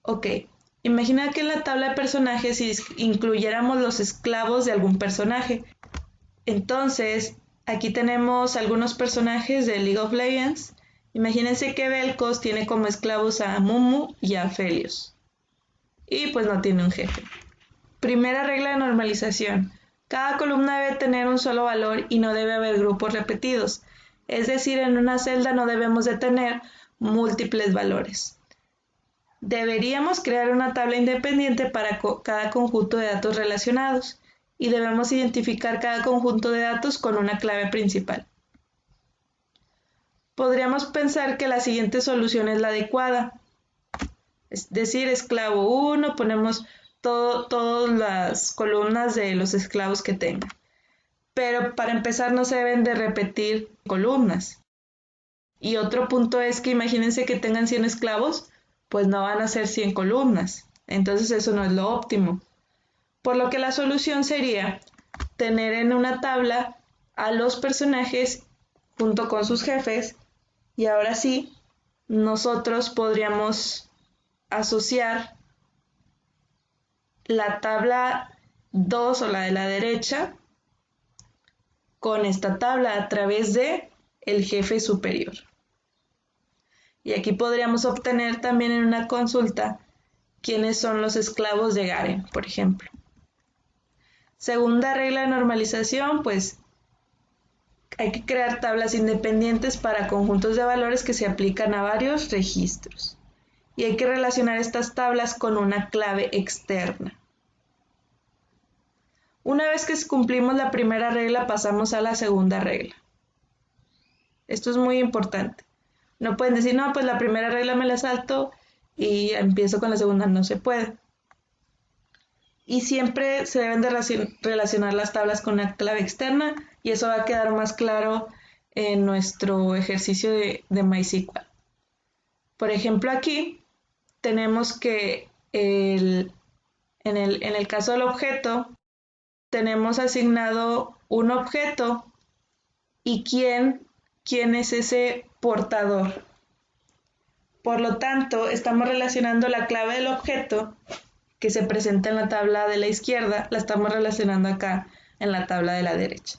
Ok, imagina que en la tabla de personajes si incluyéramos los esclavos de algún personaje. Entonces, aquí tenemos algunos personajes de League of Legends. Imagínense que Vel'Koz tiene como esclavos a Mumu y a Aphelios. Y pues no tiene un jefe. Primera regla de normalización. Cada columna debe tener un solo valor y no debe haber grupos repetidos. Es decir, en una celda no debemos de tener múltiples valores. Deberíamos crear una tabla independiente para cada conjunto de datos relacionados y debemos identificar cada conjunto de datos con una clave principal. Podríamos pensar que la siguiente solución es la adecuada. Es decir, esclavo 1, ponemos todas las columnas de los esclavos que tenga. Pero para empezar no se deben de repetir columnas. Y otro punto es que imagínense que tengan 100 esclavos, pues no van a ser 100 columnas. Entonces eso no es lo óptimo. Por lo que la solución sería tener en una tabla a los personajes junto con sus jefes y ahora sí, nosotros podríamos asociar la tabla 2 o la de la derecha con esta tabla a través de el jefe superior. Y aquí podríamos obtener también en una consulta quiénes son los esclavos de Garen, por ejemplo. Segunda regla de normalización, pues hay que crear tablas independientes para conjuntos de valores que se aplican a varios registros. Y hay que relacionar estas tablas con una clave externa. Una vez que cumplimos la primera regla, pasamos a la segunda regla. Esto es muy importante. No pueden decir, no, pues la primera regla me la salto y empiezo con la segunda. No se puede. Y siempre se deben de relacionar las tablas con una clave externa y eso va a quedar más claro en nuestro ejercicio de MySQL. Por ejemplo, aquí tenemos que en el caso del objeto, tenemos asignado un objeto y quién es ese portador. Por lo tanto, estamos relacionando la clave del objeto que se presenta en la tabla de la izquierda, la estamos relacionando acá en la tabla de la derecha.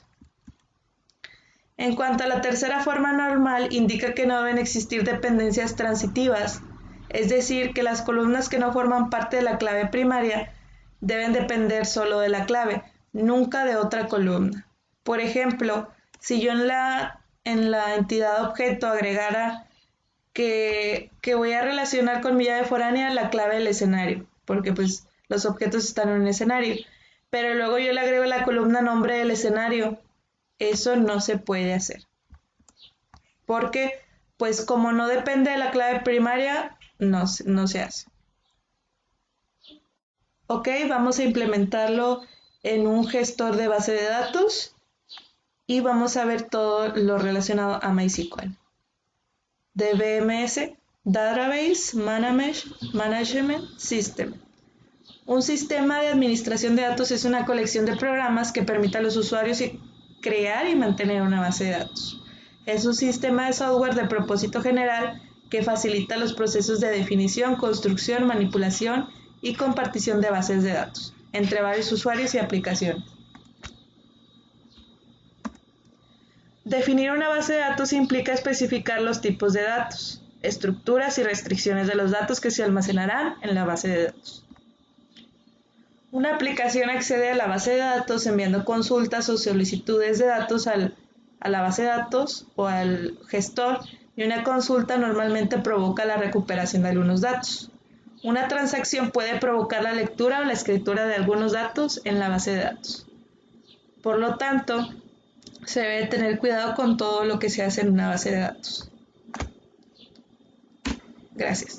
En cuanto a la tercera forma normal, indica que no deben existir dependencias transitivas, es decir, que las columnas que no forman parte de la clave primaria deben depender solo de la clave, nunca de otra columna. Por ejemplo, si yo en la entidad objeto agregara que voy a relacionar con mi llave foránea la clave del escenario, porque pues los objetos están en un escenario, pero luego yo le agrego la columna nombre del escenario, eso no se puede hacer, porque pues como no depende de la clave primaria, no se hace. Ok, vamos a implementarlo en un gestor de base de datos y vamos a ver todo lo relacionado a MySQL. DBMS, Database Management System. Un sistema de administración de datos es una colección de programas que permite a los usuarios crear y mantener una base de datos. Es un sistema de software de propósito general que facilita los procesos de definición, construcción, manipulación y compartición de bases de datos entre varios usuarios y aplicaciones. Definir una base de datos implica especificar los tipos de datos, estructuras y restricciones de los datos que se almacenarán en la base de datos. Una aplicación accede a la base de datos enviando consultas o solicitudes de datos a la base de datos o al gestor y una consulta normalmente provoca la recuperación de algunos datos. Una transacción puede provocar la lectura o la escritura de algunos datos en la base de datos. Por lo tanto, se debe tener cuidado con todo lo que se hace en una base de datos. Gracias.